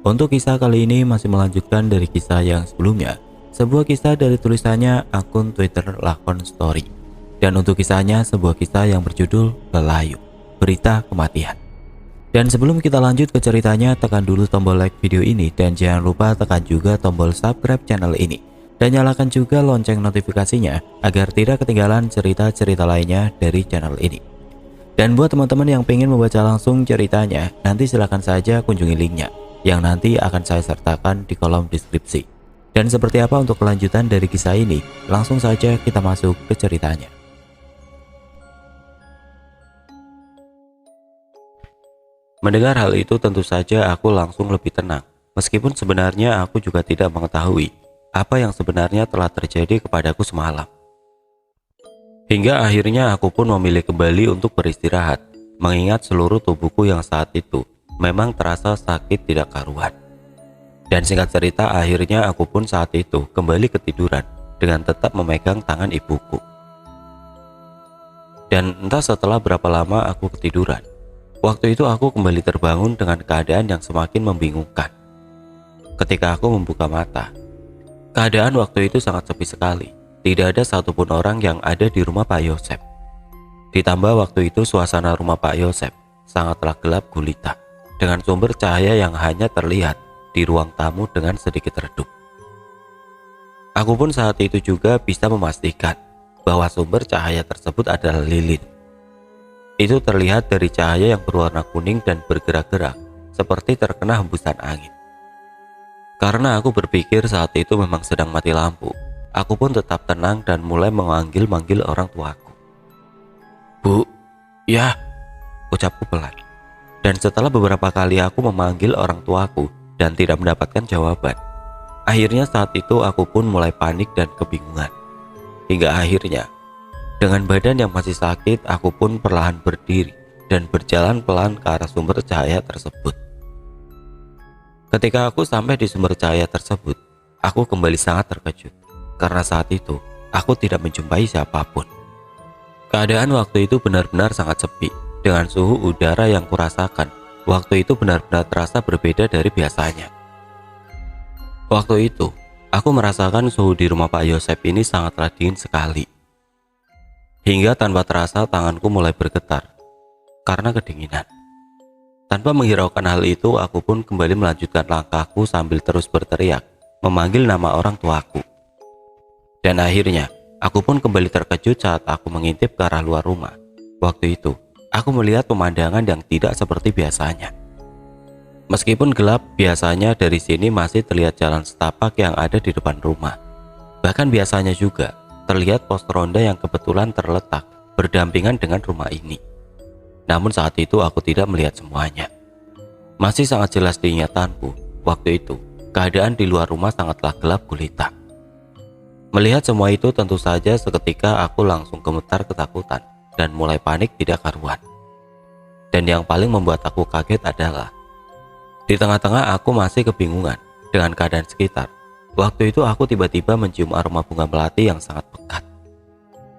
Untuk kisah kali ini masih melanjutkan dari kisah yang sebelumnya, sebuah kisah dari tulisannya akun Twitter Lakon Story. Dan untuk kisahnya sebuah kisah yang berjudul Lelayu, Berita Kematian. Dan sebelum kita lanjut ke ceritanya, tekan dulu tombol like video ini dan jangan lupa tekan juga tombol subscribe channel ini. Dan nyalakan juga lonceng notifikasinya agar tidak ketinggalan cerita-cerita lainnya dari channel ini. Dan buat teman-teman yang pengen membaca langsung ceritanya, nanti silahkan saja kunjungi linknya yang nanti akan saya sertakan di kolom deskripsi. Dan seperti apa untuk kelanjutan dari kisah ini, langsung saja kita masuk ke ceritanya. Mendengar hal itu tentu saja aku langsung lebih tenang, meskipun sebenarnya aku juga tidak mengetahui apa yang sebenarnya telah terjadi kepadaku semalam. Hingga akhirnya aku pun memilih kembali untuk beristirahat, mengingat seluruh tubuhku yang saat itu memang terasa sakit tidak karuan. Dan singkat cerita, akhirnya aku pun saat itu kembali ketiduran dengan tetap memegang tangan ibuku. Dan entah setelah berapa lama aku ketiduran, waktu itu aku kembali terbangun dengan keadaan yang semakin membingungkan. Ketika aku membuka mata, keadaan waktu itu sangat sepi sekali. Tidak ada satupun orang yang ada di rumah Pak Yosep. Ditambah waktu itu suasana rumah Pak Yosep sangatlah gelap gulita, dengan sumber cahaya yang hanya terlihat di ruang tamu dengan sedikit redup. Aku pun saat itu juga bisa memastikan bahwa sumber cahaya tersebut adalah lilin. Itu terlihat dari cahaya yang berwarna kuning dan bergerak-gerak seperti terkena hembusan angin. Karena aku berpikir saat itu memang sedang mati lampu, aku pun tetap tenang dan mulai memanggil-manggil orang tuaku. "Bu, ya," ucapku pelan. Dan setelah beberapa kali aku memanggil orang tuaku dan tidak mendapatkan jawaban, akhirnya saat itu aku pun mulai panik dan kebingungan. Hingga akhirnya, dengan badan yang masih sakit, aku pun perlahan berdiri dan berjalan pelan ke arah sumber cahaya tersebut. Ketika aku sampai di sumber cahaya tersebut, aku kembali sangat terkejut, karena saat itu aku tidak menjumpai siapapun. Keadaan waktu itu benar-benar sangat sepi, dengan suhu udara yang kurasakan waktu itu benar-benar terasa berbeda dari biasanya. Waktu itu, aku merasakan suhu di rumah Pak Yosep ini sangatlah dingin sekali. Hingga tanpa terasa tanganku mulai bergetar karena kedinginan. Tanpa menghiraukan hal itu, aku pun kembali melanjutkan langkahku sambil terus berteriak, memanggil nama orang tuaku. Dan akhirnya, aku pun kembali terkejut saat aku mengintip ke arah luar rumah. Waktu itu, aku melihat pemandangan yang tidak seperti biasanya. Meskipun gelap, biasanya dari sini masih terlihat jalan setapak yang ada di depan rumah. Bahkan biasanya juga terlihat pos ronda yang kebetulan terletak berdampingan dengan rumah ini. Namun saat itu aku tidak melihat semuanya. Masih sangat jelas diingatanku, waktu itu keadaan di luar rumah sangatlah gelap gulita. Melihat semua itu tentu saja seketika aku langsung gemetar ketakutan dan mulai panik tidak karuan. Dan yang paling membuat aku kaget adalah di tengah-tengah aku masih kebingungan dengan keadaan sekitar. Waktu itu aku tiba-tiba mencium aroma bunga melati yang sangat pekat.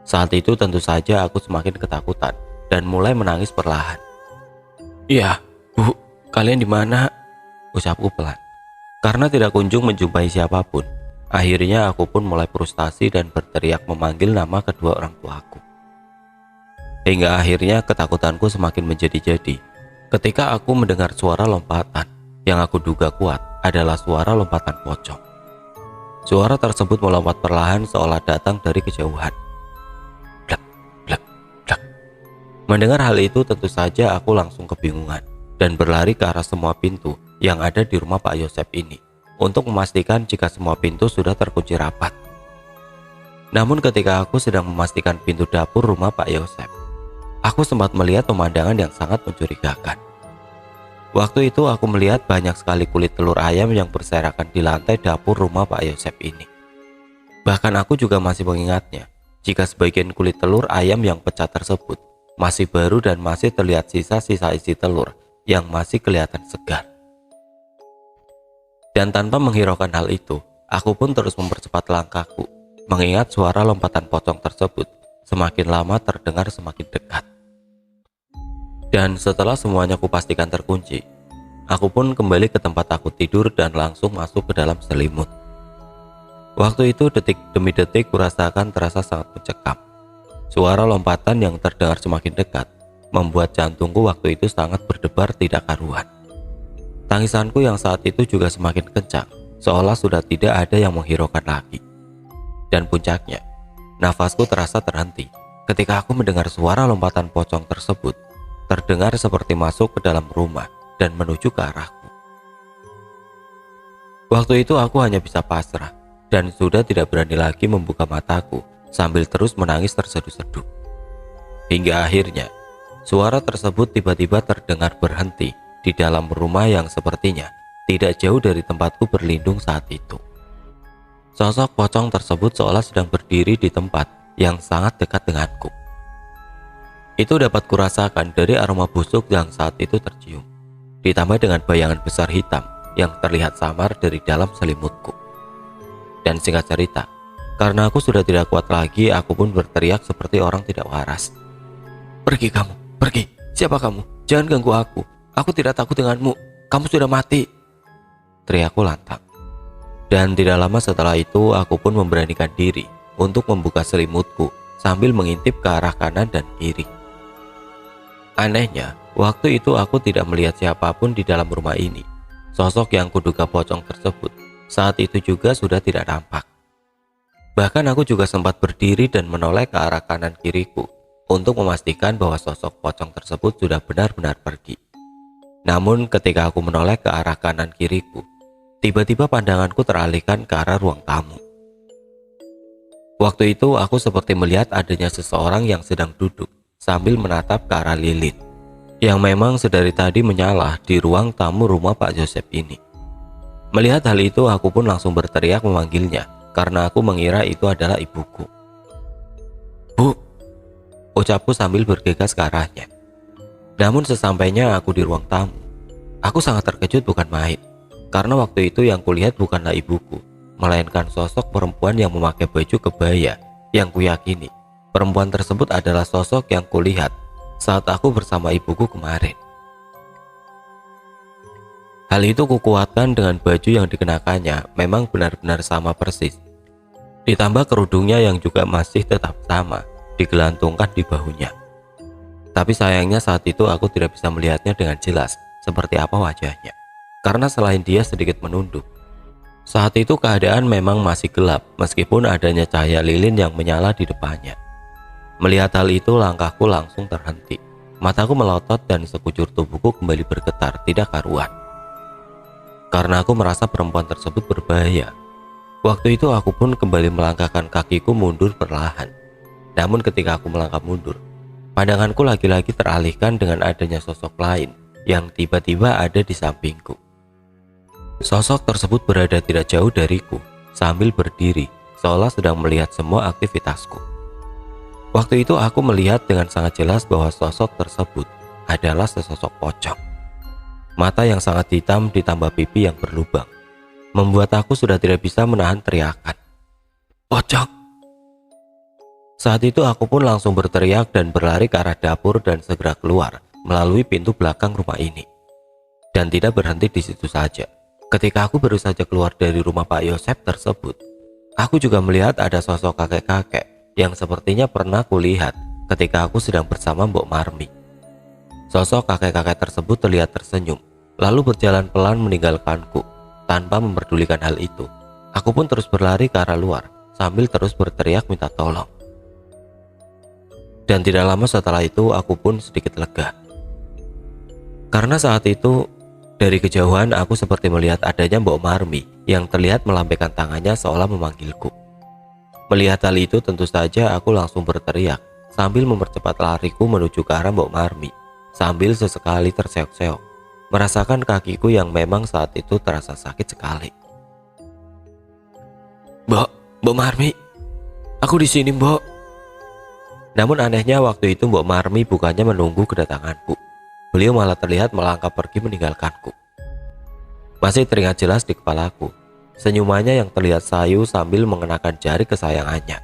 Saat itu tentu saja aku semakin ketakutan dan mulai menangis perlahan. "Ya, Bu, kalian di mana?" ucapku pelan. Karena tidak kunjung menjumpai siapapun, akhirnya aku pun mulai frustasi dan berteriak memanggil nama kedua orang tuaku. Hingga akhirnya ketakutanku semakin menjadi-jadi ketika aku mendengar suara lompatan yang aku duga kuat adalah suara lompatan pocong. Suara tersebut melompat perlahan seolah datang dari kejauhan. Blak, blak, blak. Mendengar hal itu tentu saja aku langsung kebingungan dan berlari ke arah semua pintu yang ada di rumah Pak Yosep ini untuk memastikan jika semua pintu sudah terkunci rapat. Namun ketika aku sedang memastikan pintu dapur rumah Pak Yosep, aku sempat melihat pemandangan yang sangat mencurigakan. Waktu itu aku melihat banyak sekali kulit telur ayam yang berserakan di lantai dapur rumah Pak Yosep ini. Bahkan aku juga masih mengingatnya jika sebagian kulit telur ayam yang pecah tersebut masih baru dan masih terlihat sisa-sisa isi telur yang masih kelihatan segar. Dan tanpa menghiraukan hal itu, aku pun terus mempercepat langkahku, mengingat suara lompatan pocong tersebut semakin lama terdengar semakin dekat. Dan setelah semuanya kupastikan terkunci, Aku pun kembali ke tempat aku tidur dan langsung masuk ke dalam selimut. Waktu itu detik demi detik kurasakan terasa sangat mencekam. Suara lompatan yang terdengar semakin dekat membuat jantungku waktu itu sangat berdebar tidak karuan. Tangisanku yang saat itu juga semakin kencang, seolah sudah tidak ada yang menghiraukan lagi. Dan puncaknya, nafasku terasa terhenti ketika aku mendengar suara lompatan pocong tersebut terdengar seperti masuk ke dalam rumah dan menuju ke arahku. Waktu itu aku hanya bisa pasrah dan sudah tidak berani lagi membuka mataku sambil terus menangis terseduh-seduh. Hingga akhirnya, suara tersebut tiba-tiba terdengar berhenti di dalam rumah yang sepertinya tidak jauh dari tempatku berlindung saat itu. Sosok pocong tersebut seolah sedang berdiri di tempat yang sangat dekat denganku. Itu dapat kurasakan dari aroma busuk yang saat itu tercium, ditambah dengan bayangan besar hitam yang terlihat samar dari dalam selimutku. Dan singkat cerita, karena aku sudah tidak kuat lagi, aku pun berteriak seperti orang tidak waras. "Pergi kamu, pergi. Siapa kamu? Jangan ganggu aku. Aku tidak takut denganmu. Kamu sudah mati," teriakku lantang. Dan tidak lama setelah itu, aku pun memberanikan diri untuk membuka selimutku sambil mengintip ke arah kanan dan kiri. Anehnya, waktu itu aku tidak melihat siapapun di dalam rumah ini. Sosok yang kuduga pocong tersebut saat itu juga sudah tidak tampak. Bahkan aku juga sempat berdiri dan menoleh ke arah kanan kiriku untuk memastikan bahwa sosok pocong tersebut sudah benar-benar pergi. Namun ketika aku menoleh ke arah kanan kiriku, tiba-tiba pandanganku teralihkan ke arah ruang tamu. Waktu itu aku seperti melihat adanya seseorang yang sedang duduk sambil menatap ke arah lilin yang memang sedari tadi menyala di ruang tamu rumah Pak Joseph ini. Melihat hal itu, aku pun langsung berteriak memanggilnya karena aku mengira itu adalah ibuku. "Bu," ucapku sambil bergegas ke arahnya. Namun sesampainya aku di ruang tamu, aku sangat terkejut bukan main, karena waktu itu yang kulihat bukanlah ibuku, melainkan sosok perempuan yang memakai baju kebaya yang kuyakini perempuan tersebut adalah sosok yang kulihat saat aku bersama ibuku kemarin. Hal itu kukuatkan dengan baju yang dikenakannya memang benar-benar sama persis. Ditambah kerudungnya yang juga masih tetap sama, digelantungkan di bahunya. Tapi sayangnya saat itu aku tidak bisa melihatnya dengan jelas seperti apa wajahnya, karena selain dia sedikit menunduk. Saat itu keadaan memang masih gelap meskipun adanya cahaya lilin yang menyala di depannya. Melihat hal itu, langkahku langsung terhenti. Mataku melotot dan sekujur tubuhku kembali bergetar tidak karuan. Karena aku merasa perempuan tersebut berbahaya. Waktu itu aku pun kembali melangkahkan kakiku mundur perlahan. Namun ketika aku melangkah mundur, pandanganku lagi-lagi teralihkan dengan adanya sosok lain yang tiba-tiba ada di sampingku. Sosok tersebut berada tidak jauh dariku sambil berdiri seolah sedang melihat semua aktivitasku. Waktu itu aku melihat dengan sangat jelas bahwa sosok tersebut adalah sesosok pocong. Mata yang sangat hitam ditambah pipi yang berlubang membuat aku sudah tidak bisa menahan teriakan. "Pocong!" Saat itu aku pun langsung berteriak dan berlari ke arah dapur dan segera keluar melalui pintu belakang rumah ini. Dan tidak berhenti di situ saja. Ketika aku baru saja keluar dari rumah Pak Yosep tersebut, aku juga melihat ada sosok kakek-kakek yang sepertinya pernah kulihat ketika aku sedang bersama Mbok Marmi. Sosok kakek-kakek tersebut terlihat tersenyum, lalu berjalan pelan meninggalkanku. Tanpa memperdulikan hal itu, aku pun terus berlari ke arah luar sambil terus berteriak minta tolong. Dan tidak lama setelah itu aku pun sedikit lega. Karena saat itu dari kejauhan aku seperti melihat adanya Mbok Marmi yang terlihat melambaikan tangannya seolah memanggilku. Melihat hal itu tentu saja aku langsung berteriak sambil mempercepat lariku menuju ke arah Mbok Marmi. Sambil sesekali terseok-seok, merasakan kakiku yang memang saat itu terasa sakit sekali. Mbok Marmi, aku di sini, Mbok." Namun anehnya waktu itu Mbok Marmi bukannya menunggu kedatanganku. Beliau malah terlihat melangkah pergi meninggalkanku. Masih teringat jelas di kepalaku senyumannya yang terlihat sayu sambil mengenakan jari kesayangannya.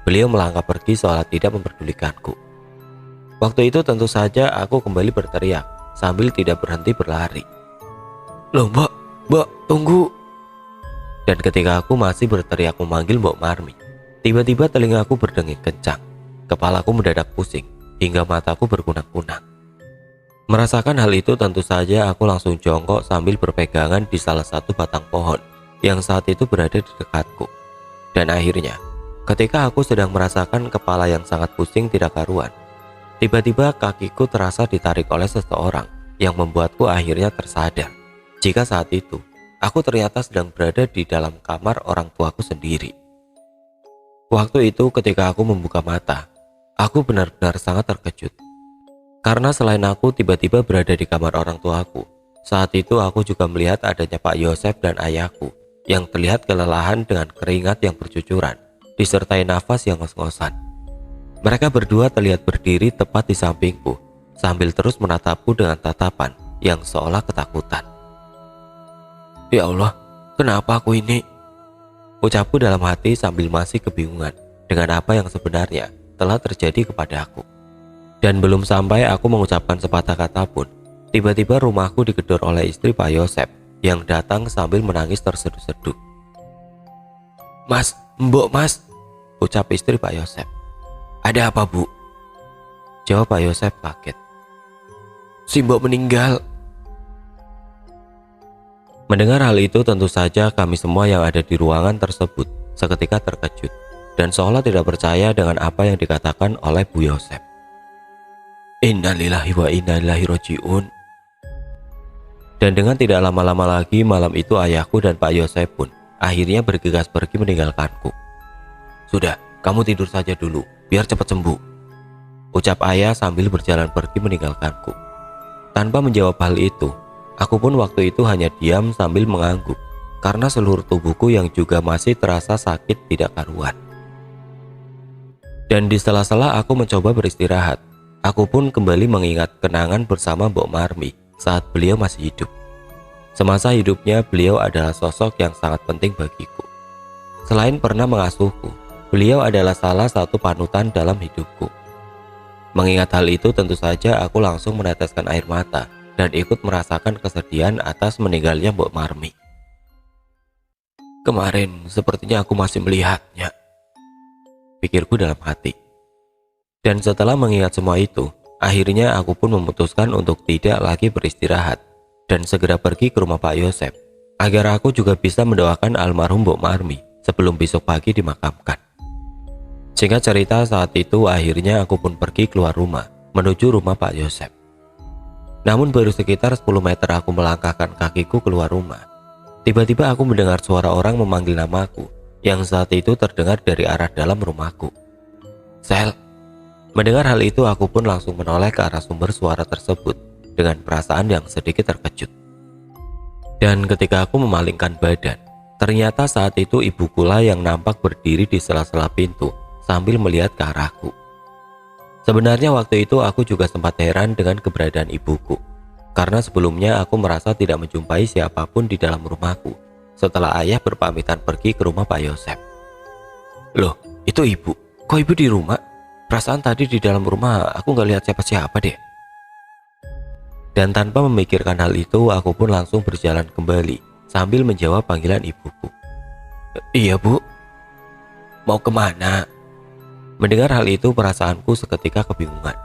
Beliau melangkah pergi seolah tidak memperdulikanku. Waktu itu tentu saja aku kembali berteriak sambil tidak berhenti berlari. Loh mbak, mbak tunggu. Dan ketika aku masih berteriak memanggil Mbok Marmi, tiba-tiba telingaku berdenging kencang. Kepalaku mendadak pusing, hingga mataku berkunang-kunang. Merasakan hal itu tentu saja aku langsung jongkok sambil berpegangan di salah satu batang pohon yang saat itu berada di dekatku. Dan akhirnya, ketika aku sedang merasakan kepala yang sangat pusing tidak karuan, tiba-tiba kakiku terasa ditarik oleh seseorang yang membuatku akhirnya tersadar jika saat itu aku ternyata sedang berada di dalam kamar orang tuaku sendiri. Waktu itu ketika aku membuka mata, aku benar-benar sangat terkejut. Karena selain aku tiba-tiba berada di kamar orang tuaku, saat itu aku juga melihat adanya Pak Yosep dan ayahku yang terlihat kelelahan dengan keringat yang bercucuran, disertai nafas yang ngos-ngosan. Mereka berdua terlihat berdiri tepat di sampingku, sambil terus menatapku dengan tatapan yang seolah ketakutan. Ya Allah, kenapa aku ini? Ucapku dalam hati sambil masih kebingungan dengan apa yang sebenarnya telah terjadi kepada aku. Dan belum sampai aku mengucapkan sepatah kata pun, tiba-tiba rumahku digedor oleh istri Pak Yosep yang datang sambil menangis terseduh-seduh. Mas, mbok mas, ucap istri Pak Yosep. Ada apa bu? Jawab Pak Yosep kaget. Si mbok meninggal. Mendengar hal itu tentu saja kami semua yang ada di ruangan tersebut seketika terkejut dan seolah tidak percaya dengan apa yang dikatakan oleh Bu Yosep. Innalillahi wa inna ilaihi raji'un. Dan dengan tidak lama-lama lagi malam itu ayahku dan Pak Yosep pun akhirnya bergegas pergi meninggalkanku. Sudah, kamu tidur saja dulu, biar cepat sembuh, ucap ayah sambil berjalan pergi meninggalkanku. Tanpa menjawab hal itu, aku pun waktu itu hanya diam sambil mengangguk karena seluruh tubuhku yang juga masih terasa sakit tidak karuan. Dan di sela-sela aku mencoba beristirahat, aku pun kembali mengingat kenangan bersama Mbok Marmi saat beliau masih hidup. Semasa hidupnya beliau adalah sosok yang sangat penting bagiku. Selain pernah mengasuhku, beliau adalah salah satu panutan dalam hidupku. Mengingat hal itu tentu saja aku langsung meneteskan air mata dan ikut merasakan kesedihan atas meninggalnya Mbok Marmi. Kemarin sepertinya aku masih melihatnya, pikirku dalam hati. Dan setelah mengingat semua itu, akhirnya aku pun memutuskan untuk tidak lagi beristirahat dan segera pergi ke rumah Pak Yosep agar aku juga bisa mendoakan almarhum Mbok Marmi sebelum besok pagi dimakamkan. Singkat cerita, saat itu akhirnya aku pun pergi keluar rumah menuju rumah Pak Yosep. Namun baru sekitar 10 meter aku melangkahkan kakiku keluar rumah, tiba-tiba aku mendengar suara orang memanggil namaku yang saat itu terdengar dari arah dalam rumahku. Sel. Mendengar hal itu aku pun langsung menoleh ke arah sumber suara tersebut dengan perasaan yang sedikit terkejut. Dan ketika aku memalingkan badan, ternyata saat itu ibukulah yang nampak berdiri di sela-sela pintu sambil melihat ke arahku. Sebenarnya waktu itu aku juga sempat heran dengan keberadaan ibuku, karena sebelumnya aku merasa tidak menjumpai siapapun di dalam rumahku setelah ayah berpamitan pergi ke rumah Pak Yosep. Loh, itu ibu? Kok ibu di rumah? Perasaan tadi di dalam rumah aku nggak lihat siapa-siapa deh. Dan tanpa memikirkan hal itu, aku pun langsung berjalan kembali sambil menjawab panggilan ibuku. Iya bu. Mau kemana? Mendengar hal itu perasaanku seketika kebingungan.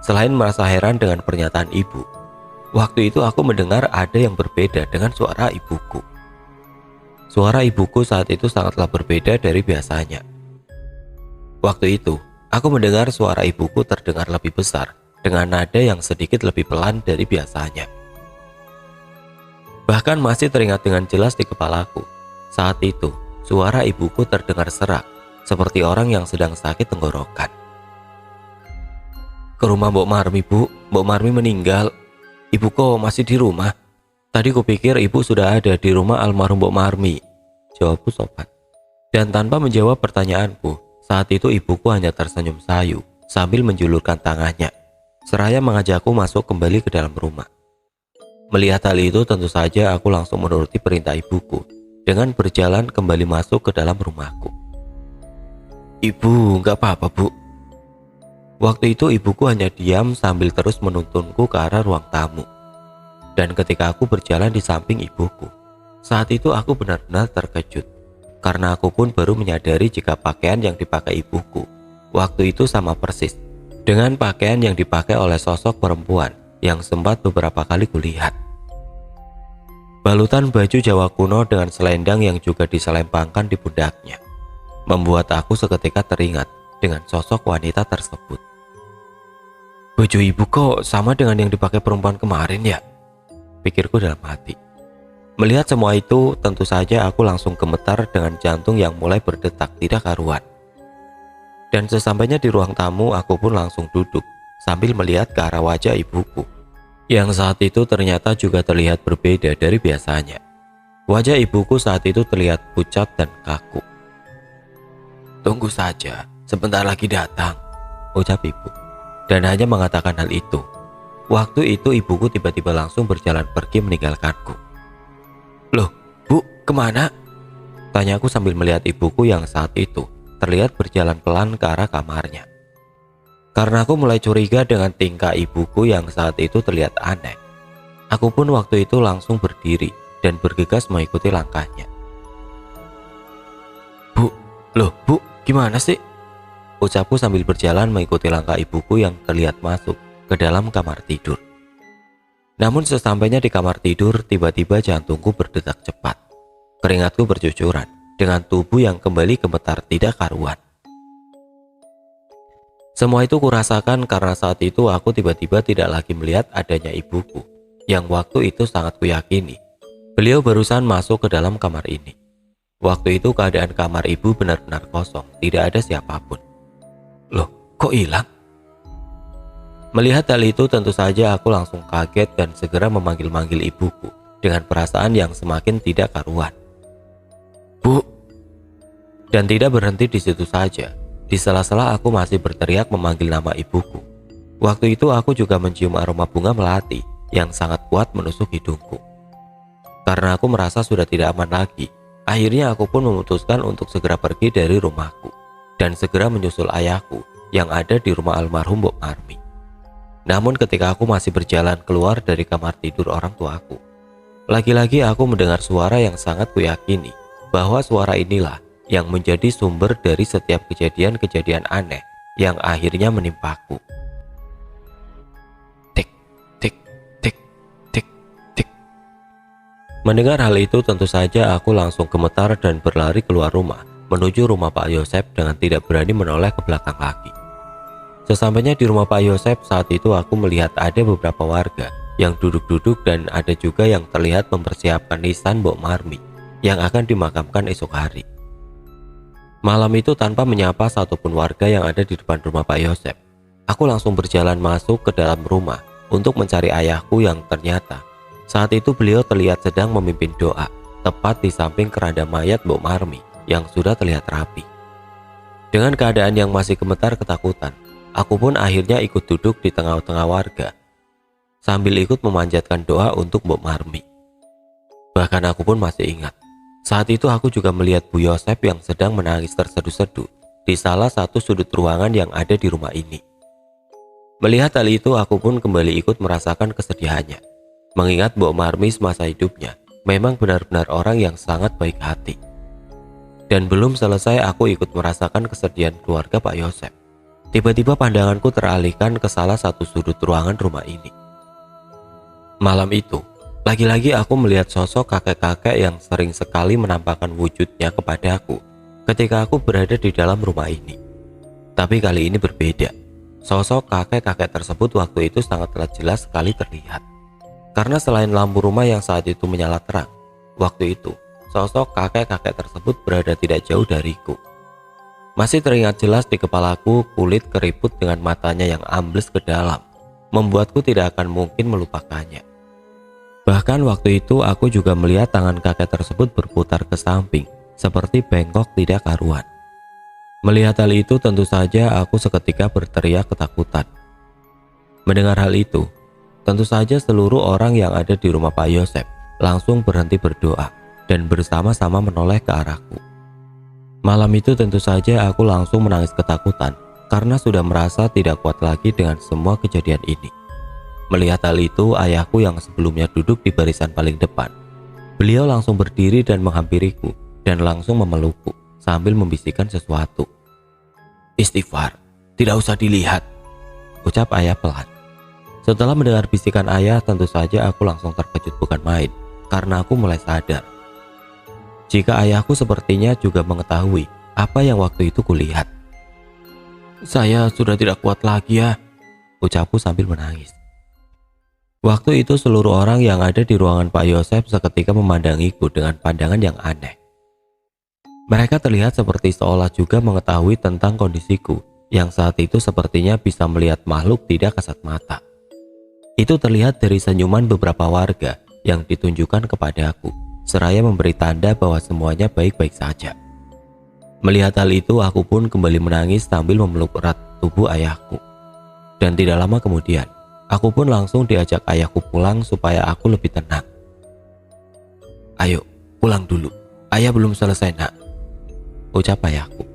Selain merasa heran dengan pernyataan ibu, waktu itu aku mendengar ada yang berbeda dengan suara ibuku. Suara ibuku saat itu sangatlah berbeda dari biasanya. Waktu itu, aku mendengar suara ibuku terdengar lebih besar dengan nada yang sedikit lebih pelan dari biasanya. Bahkan masih teringat dengan jelas di kepalaku. Saat itu, suara ibuku terdengar serak, seperti orang yang sedang sakit tenggorokan. Ke rumah Mbok Marmi bu, Mbok Marmi meninggal. Ibu kok masih di rumah? Tadi kupikir ibu sudah ada di rumah almarhum Mbok Marmi, jawabku sopan. Dan tanpa menjawab pertanyaanku, saat itu ibuku hanya tersenyum sayu sambil menjulurkan tangannya, seraya mengajakku masuk kembali ke dalam rumah. Melihat hal itu tentu saja aku langsung menuruti perintah ibuku dengan berjalan kembali masuk ke dalam rumahku. Ibu, nggak apa-apa bu. Waktu itu ibuku hanya diam sambil terus menuntunku ke arah ruang tamu. Dan ketika aku berjalan di samping ibuku, saat itu aku benar-benar terkejut. Karena aku pun baru menyadari jika pakaian yang dipakai ibuku waktu itu sama persis dengan pakaian yang dipakai oleh sosok perempuan yang sempat beberapa kali kulihat. Balutan baju Jawa kuno dengan selendang yang juga diselempangkan di pundaknya membuat aku seketika teringat dengan sosok wanita tersebut. Baju ibu kok sama dengan yang dipakai perempuan kemarin ya? Pikirku dalam hati. Melihat semua itu, tentu saja aku langsung gemetar dengan jantung yang mulai berdetak tidak karuan. Dan sesampainya di ruang tamu, aku pun langsung duduk sambil melihat ke arah wajah ibuku, yang saat itu ternyata juga terlihat berbeda dari biasanya. Wajah ibuku saat itu terlihat pucat dan kaku. Tunggu saja, sebentar lagi datang, ucap ibu, dan hanya mengatakan hal itu. Waktu itu ibuku tiba-tiba langsung berjalan pergi meninggalkanku. Loh, Bu, kemana? Tanyaku sambil melihat ibuku yang saat itu terlihat berjalan pelan ke arah kamarnya. Karena aku mulai curiga dengan tingkah ibuku yang saat itu terlihat aneh. Aku pun waktu itu langsung berdiri dan bergegas mengikuti langkahnya. Bu, gimana sih? Ucapku sambil berjalan mengikuti langkah ibuku yang terlihat masuk ke dalam kamar tidur. Namun sesampainya di kamar tidur, tiba-tiba jantungku berdetak cepat. Keringatku bercucuran dengan tubuh yang kembali gemetar tidak karuan. Semua itu kurasakan karena saat itu aku tiba-tiba tidak lagi melihat adanya ibuku, yang waktu itu sangat kuyakini beliau barusan masuk ke dalam kamar ini. Waktu itu keadaan kamar ibu benar-benar kosong, tidak ada siapapun. Loh, kok hilang? Melihat hal itu tentu saja aku langsung kaget dan segera memanggil-manggil ibuku dengan perasaan yang semakin tidak karuan. Bu! Dan tidak berhenti di situ saja. Di sela-sela aku masih berteriak memanggil nama ibuku. Waktu itu aku juga mencium aroma bunga melati yang sangat kuat menusuk hidungku. Karena aku merasa sudah tidak aman lagi, akhirnya aku pun memutuskan untuk segera pergi dari rumahku dan segera menyusul ayahku yang ada di rumah almarhum Mbok Marmi. Namun ketika aku masih berjalan keluar dari kamar tidur orang tuaku, lagi-lagi aku mendengar suara yang sangat kuyakini bahwa suara inilah yang menjadi sumber dari setiap kejadian-kejadian aneh yang akhirnya menimpaku. Tik, tik, tik, tik, tik. Mendengar hal itu tentu saja aku langsung gemetar dan berlari keluar rumah menuju rumah Pak Yosep dengan tidak berani menoleh ke belakang lagi. Sesampainya di rumah Pak Yosep, saat itu aku melihat ada beberapa warga yang duduk-duduk dan ada juga yang terlihat mempersiapkan nisan Mbok Marmi yang akan dimakamkan esok hari. Malam itu tanpa menyapa satupun warga yang ada di depan rumah Pak Yosep, aku langsung berjalan masuk ke dalam rumah untuk mencari ayahku yang ternyata saat itu beliau terlihat sedang memimpin doa tepat di samping keranda mayat Mbok Marmi yang sudah terlihat rapi. Dengan keadaan yang masih gemetar ketakutan, aku pun akhirnya ikut duduk di tengah-tengah warga sambil ikut memanjatkan doa untuk Mbok Marmi. Bahkan aku pun masih ingat, saat itu aku juga melihat Bu Yosep yang sedang menangis terseduh-seduh di salah satu sudut ruangan yang ada di rumah ini. Melihat hal itu, aku pun kembali ikut merasakan kesedihannya, mengingat Mbok Marmi semasa hidupnya memang benar-benar orang yang sangat baik hati. Dan belum selesai aku ikut merasakan kesedihan keluarga Pak Yosep, tiba-tiba pandanganku teralihkan ke salah satu sudut ruangan rumah ini. Malam itu, lagi-lagi aku melihat sosok kakek-kakek yang sering sekali menampakkan wujudnya kepadaku ketika aku berada di dalam rumah ini. Tapi kali ini berbeda. Sosok kakek-kakek tersebut waktu itu sangatlah jelas sekali terlihat. Karena selain lampu rumah yang saat itu menyala terang, waktu itu sosok kakek-kakek tersebut berada tidak jauh dariku. Masih teringat jelas di kepalaku kulit keriput dengan matanya yang ambles ke dalam, membuatku tidak akan mungkin melupakannya. Bahkan waktu itu aku juga melihat tangan kakek tersebut berputar ke samping, seperti bengkok tidak karuan. Melihat hal itu tentu saja aku seketika berteriak ketakutan. Mendengar hal itu, tentu saja seluruh orang yang ada di rumah Pak Yosep langsung berhenti berdoa dan bersama-sama menoleh ke arahku. Malam itu tentu saja aku langsung menangis ketakutan karena sudah merasa tidak kuat lagi dengan semua kejadian ini. Melihat hal itu, ayahku yang sebelumnya duduk di barisan paling depan, beliau langsung berdiri dan menghampiriku dan langsung memelukku sambil membisikkan sesuatu. "Istighfar, tidak usah dilihat," ucap ayah pelan. Setelah mendengar bisikan ayah, tentu saja aku langsung terkejut bukan main, karena aku mulai sadar jika ayahku sepertinya juga mengetahui apa yang waktu itu kulihat. "Saya sudah tidak kuat lagi ya," ucapku sambil menangis. Waktu itu seluruh orang yang ada di ruangan Pak Yosef seketika memandangiku dengan pandangan yang aneh. Mereka terlihat seperti seolah juga mengetahui tentang kondisiku yang saat itu sepertinya bisa melihat makhluk tidak kasat mata. Itu terlihat dari senyuman beberapa warga yang ditunjukkan kepadaku, seraya memberi tanda bahwa semuanya baik-baik saja. Melihat hal itu, aku pun kembali menangis sambil memeluk erat tubuh ayahku. Dan tidak lama kemudian, aku pun langsung diajak ayahku pulang supaya aku lebih tenang. "Ayo, pulang dulu. Ayah belum selesai, nak," ucap ayahku.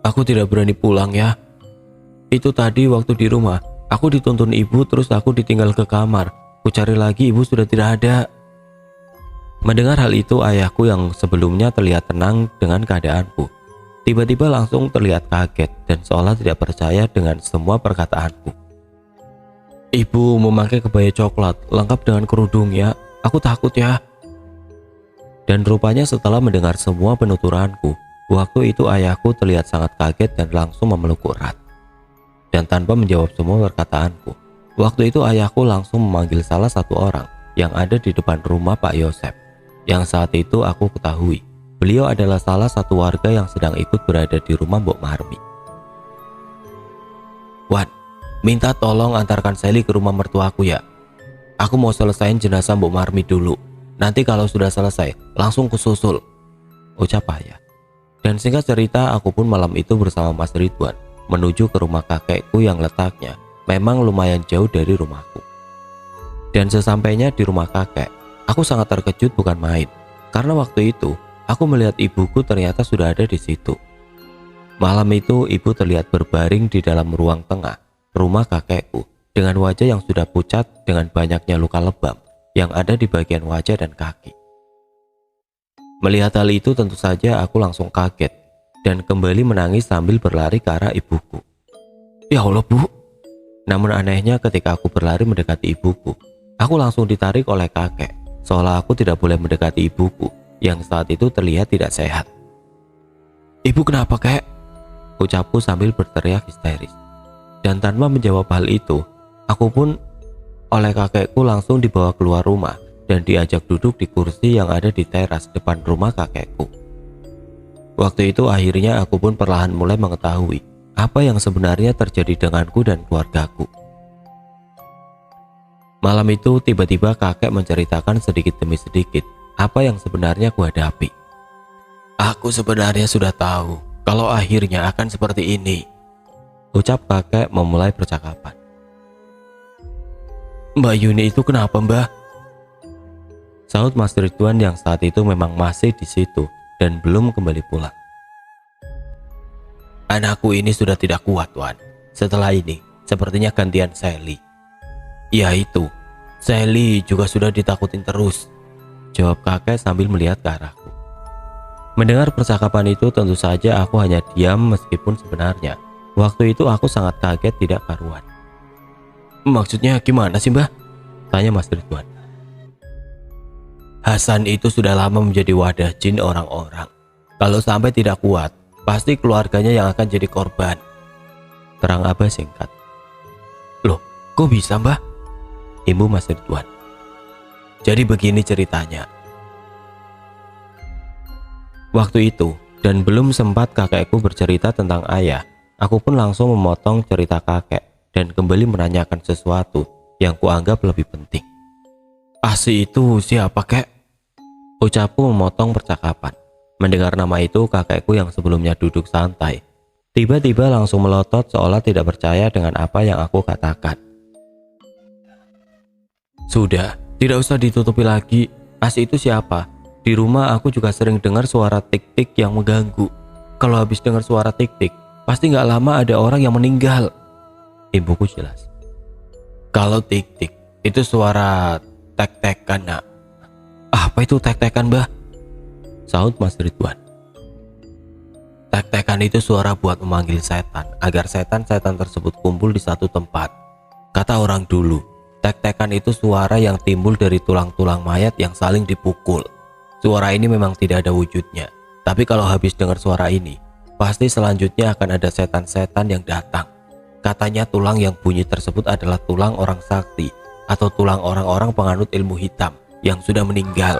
"Aku tidak berani pulang ya. Itu tadi waktu di rumah, aku dituntun ibu terus aku ditinggal ke kamar. Ku cari lagi, ibu sudah tidak ada." Mendengar hal itu, ayahku yang sebelumnya terlihat tenang dengan keadaanku, tiba-tiba langsung terlihat kaget dan seolah tidak percaya dengan semua perkataanku. "Ibu memakai kebaya coklat lengkap dengan kerudungnya. Aku takut ya." Dan rupanya setelah mendengar semua penuturanku, waktu itu ayahku terlihat sangat kaget dan langsung memelukku erat. Dan tanpa menjawab semua perkataanku, waktu itu ayahku langsung memanggil salah satu orang yang ada di depan rumah Pak Yosef, yang saat itu aku ketahui beliau adalah salah satu warga yang sedang ikut berada di rumah Mbok Marmi. "Wan, minta tolong antarkan Sally ke rumah mertuaku ya. Aku mau selesaiin jenazah Mbok Marmi dulu. Nanti kalau sudah selesai, langsung kususul," ucap ayah. Dan singkat cerita, aku pun malam itu bersama Mas Ridwan menuju ke rumah kakekku yang letaknya memang lumayan jauh dari rumahku. Dan sesampainya di rumah kakek, aku sangat terkejut bukan main, karena waktu itu aku melihat ibuku ternyata sudah ada di situ. Malam itu ibu terlihat berbaring di dalam ruang tengah rumah kakekku dengan wajah yang sudah pucat dengan banyaknya luka lebam yang ada di bagian wajah dan kaki. Melihat hal itu tentu saja aku langsung kaget dan kembali menangis sambil berlari ke arah ibuku. "Ya Allah, Bu!" Namun anehnya ketika aku berlari mendekati ibuku, aku langsung ditarik oleh kakek, seolah aku tidak boleh mendekati ibuku yang saat itu terlihat tidak sehat. "Ibu kenapa, kek?" ucapku sambil berteriak histeris. Dan tanpa menjawab hal itu, aku pun oleh kakekku langsung dibawa keluar rumah dan diajak duduk di kursi yang ada di teras depan rumah kakekku. Waktu itu akhirnya aku pun perlahan mulai mengetahui apa yang sebenarnya terjadi denganku dan keluargaku. Malam itu tiba-tiba kakek menceritakan sedikit demi sedikit apa yang sebenarnya kuhadapi. "Aku sebenarnya sudah tahu kalau akhirnya akan seperti ini," ucap kakek memulai percakapan. "Mbak Yuni itu kenapa, Mbah?" Saut Mas Ridwan yang saat itu memang masih di situ dan belum kembali pulang. "Anakku ini sudah tidak kuat, Wan. Setelah ini, sepertinya gantian Sally." "Ya itu, Sally juga sudah ditakutin terus," jawab kakek sambil melihat ke arahku. Mendengar percakapan itu tentu saja aku hanya diam meskipun sebenarnya waktu itu aku sangat kaget tidak karuan. "Maksudnya gimana sih, Mbah?" tanya Mas Ridwan. "Hasan itu sudah lama menjadi wadah jin orang-orang. Kalau sampai tidak kuat, pasti keluarganya yang akan jadi korban," terang Abah singkat. "Loh, kok bisa, Mbah?" imbu Mas Ridwan. "Jadi begini ceritanya. Waktu itu, dan belum sempat kakekku bercerita tentang ayah, aku pun langsung memotong cerita kakek dan kembali menanyakan sesuatu yang kuanggap lebih penting. "Asi itu siapa, kek?" ucapku memotong percakapan. Mendengar nama itu, kakekku yang sebelumnya duduk santai tiba-tiba langsung melotot seolah tidak percaya dengan apa yang aku katakan. "Sudah, tidak usah ditutupi lagi. Asi itu siapa? Di rumah aku juga sering dengar suara tik-tik yang mengganggu. Kalau habis dengar suara tik-tik, pasti nggak lama ada orang yang meninggal," ibuku jelas. Kalau tik-tik itu suara tek-tekan, Nak. Apa itu tek-tekan, Mbah? Sahut Mas Ridwan. Tek-tekan itu suara buat memanggil setan, agar setan-setan tersebut kumpul di satu tempat. Kata orang dulu, tek-tekan itu suara yang timbul dari tulang-tulang mayat yang saling dipukul. Suara ini memang tidak ada wujudnya, tapi kalau habis dengar suara ini, pasti selanjutnya akan ada setan-setan yang datang. Katanya tulang yang bunyi tersebut adalah tulang orang sakti atau tulang orang-orang penganut ilmu hitam yang sudah meninggal.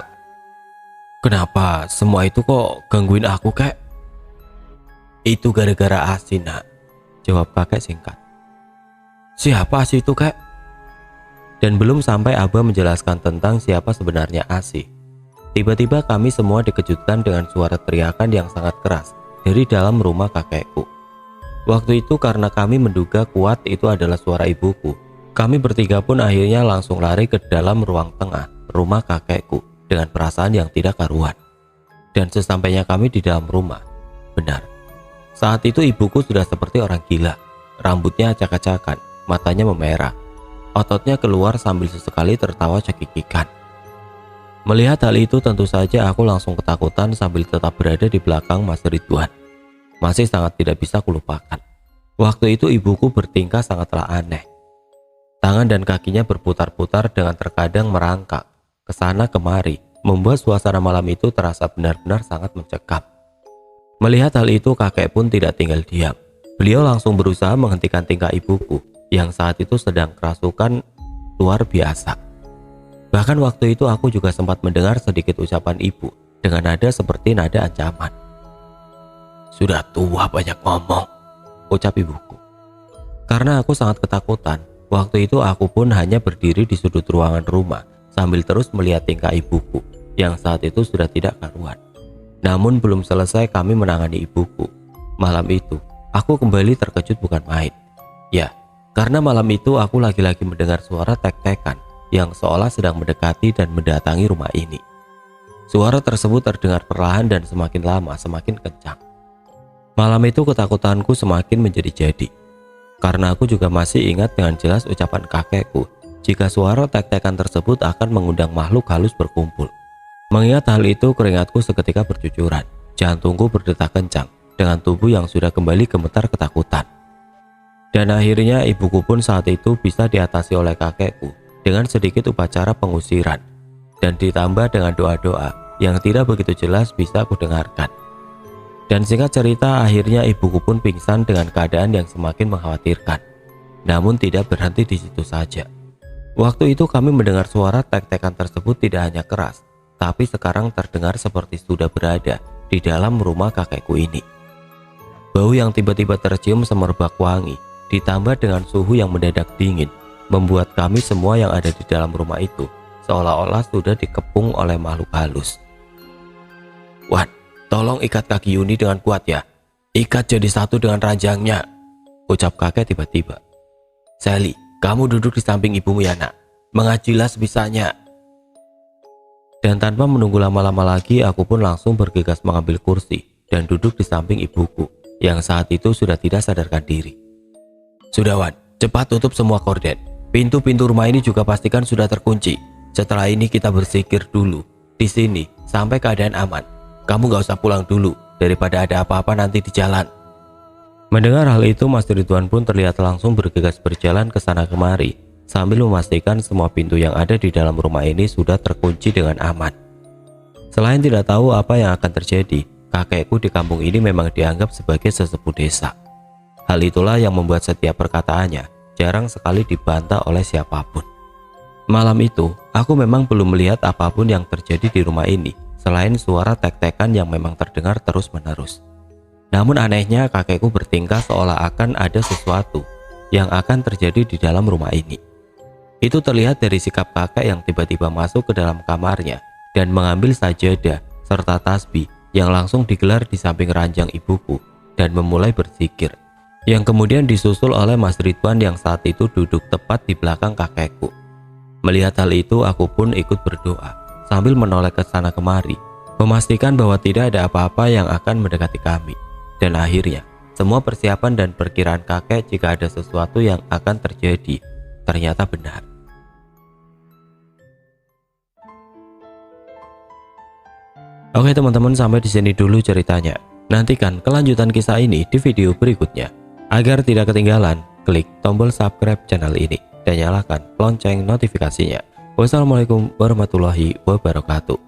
Kenapa semua itu kok gangguin aku, Kek? Itu gara-gara Asi, Nak, jawab kakek singkat. Siapa Asi itu, Kek? Dan belum sampai Abah menjelaskan tentang siapa sebenarnya Asi, tiba-tiba kami semua dikejutkan dengan suara teriakan yang sangat keras dari dalam rumah kakekku. Waktu itu karena kami menduga kuat itu adalah suara ibuku, kami bertiga pun akhirnya langsung lari ke dalam ruang tengah rumah kakekku dengan perasaan yang tidak karuan. Dan sesampainya kami di dalam rumah, benar, saat itu ibuku sudah seperti orang gila. Rambutnya acak-acakan, matanya memerah, ototnya keluar sambil sesekali tertawa cekikikan. Melihat hal itu tentu saja aku langsung ketakutan sambil tetap berada di belakang Mas Ridwan. Masih sangat tidak bisa kulupakan. Waktu itu ibuku bertingkah sangatlah aneh. Tangan dan kakinya berputar-putar dengan terkadang merangkak ke sana kemari, membuat suasana malam itu terasa benar-benar sangat mencekam. Melihat hal itu kakek pun tidak tinggal diam. Beliau langsung berusaha menghentikan tingkah ibuku yang saat itu sedang kerasukan luar biasa. Bahkan waktu itu aku juga sempat mendengar sedikit ucapan ibu dengan nada seperti nada ancaman. Sudah tua banyak ngomong, ucap ibuku. Karena aku sangat ketakutan, waktu itu aku pun hanya berdiri di sudut ruangan rumah sambil terus melihat tingkah ibuku yang saat itu sudah tidak karuan. Namun belum selesai kami menangani ibuku. Malam itu aku kembali terkejut bukan main. Ya, karena malam itu aku lagi-lagi mendengar suara tek-tekan yang seolah sedang mendekati dan mendatangi rumah ini. Suara tersebut terdengar perlahan dan semakin lama semakin kencang. Malam itu ketakutanku semakin menjadi-jadi, karena aku juga masih ingat dengan jelas ucapan kakekku jika suara tek-tekan tersebut akan mengundang makhluk halus berkumpul. Mengingat hal itu, keringatku seketika bercucuran, jantungku berdetak kencang dengan tubuh yang sudah kembali gemetar ketakutan. Dan akhirnya ibuku pun saat itu bisa diatasi oleh kakekku dengan sedikit upacara pengusiran dan ditambah dengan doa-doa yang tidak begitu jelas bisa aku dengarkan. Dan singkat cerita, akhirnya ibuku pun pingsan dengan keadaan yang semakin mengkhawatirkan. Namun tidak berhenti di situ saja. Waktu itu kami mendengar suara tek-tekan tersebut tidak hanya keras, tapi sekarang terdengar seperti sudah berada di dalam rumah kakekku ini. Bau yang tiba-tiba tercium semerbak wangi, ditambah dengan suhu yang mendadak dingin, membuat kami semua yang ada di dalam rumah itu seolah-olah sudah dikepung oleh makhluk halus. Wan, tolong ikat kaki Yuni dengan kuat ya. Ikat jadi satu dengan ranjangnya, ucap kakek tiba-tiba. Sally, kamu duduk di samping ibumu ya, Nak. Mengajilah sebisanya. Dan tanpa menunggu lama-lama lagi, aku pun langsung bergegas mengambil kursi dan duduk di samping ibuku yang saat itu sudah tidak sadarkan diri. Sudah, Wan, cepat tutup semua korden. Pintu-pintu rumah ini juga pastikan sudah terkunci. Setelah ini kita berzikir dulu di sini sampai keadaan aman. Kamu gak usah pulang dulu, daripada ada apa-apa nanti di jalan. Mendengar hal itu, Mas Ridwan pun terlihat langsung bergegas berjalan ke sana kemari, sambil memastikan semua pintu yang ada di dalam rumah ini sudah terkunci dengan aman. Selain tidak tahu apa yang akan terjadi, kakekku di kampung ini memang dianggap sebagai sesepuh desa. Hal itulah yang membuat setiap perkataannya jarang sekali dibantah oleh siapapun. Malam itu, aku memang belum melihat apapun yang terjadi di rumah ini, selain suara tek-tekan yang memang terdengar terus-menerus. Namun anehnya kakekku bertingkah seolah akan ada sesuatu yang akan terjadi di dalam rumah ini. Itu terlihat dari sikap kakek yang tiba-tiba masuk ke dalam kamarnya dan mengambil sajadah serta tasbih yang langsung digelar di samping ranjang ibuku dan memulai berzikir, yang kemudian disusul oleh Mas Ridwan yang saat itu duduk tepat di belakang kakekku. Melihat hal itu, aku pun ikut berdoa sambil menoleh ke sana kemari, memastikan bahwa tidak ada apa-apa yang akan mendekati kami. Dan akhirnya, semua persiapan dan perkiraan kakek jika ada sesuatu yang akan terjadi ternyata benar. Oke teman-teman, sampai di sini dulu ceritanya. Nantikan kelanjutan kisah ini di video berikutnya. Agar tidak ketinggalan, klik tombol subscribe channel ini dan nyalakan lonceng notifikasinya. Wassalamualaikum warahmatullahi wabarakatuh.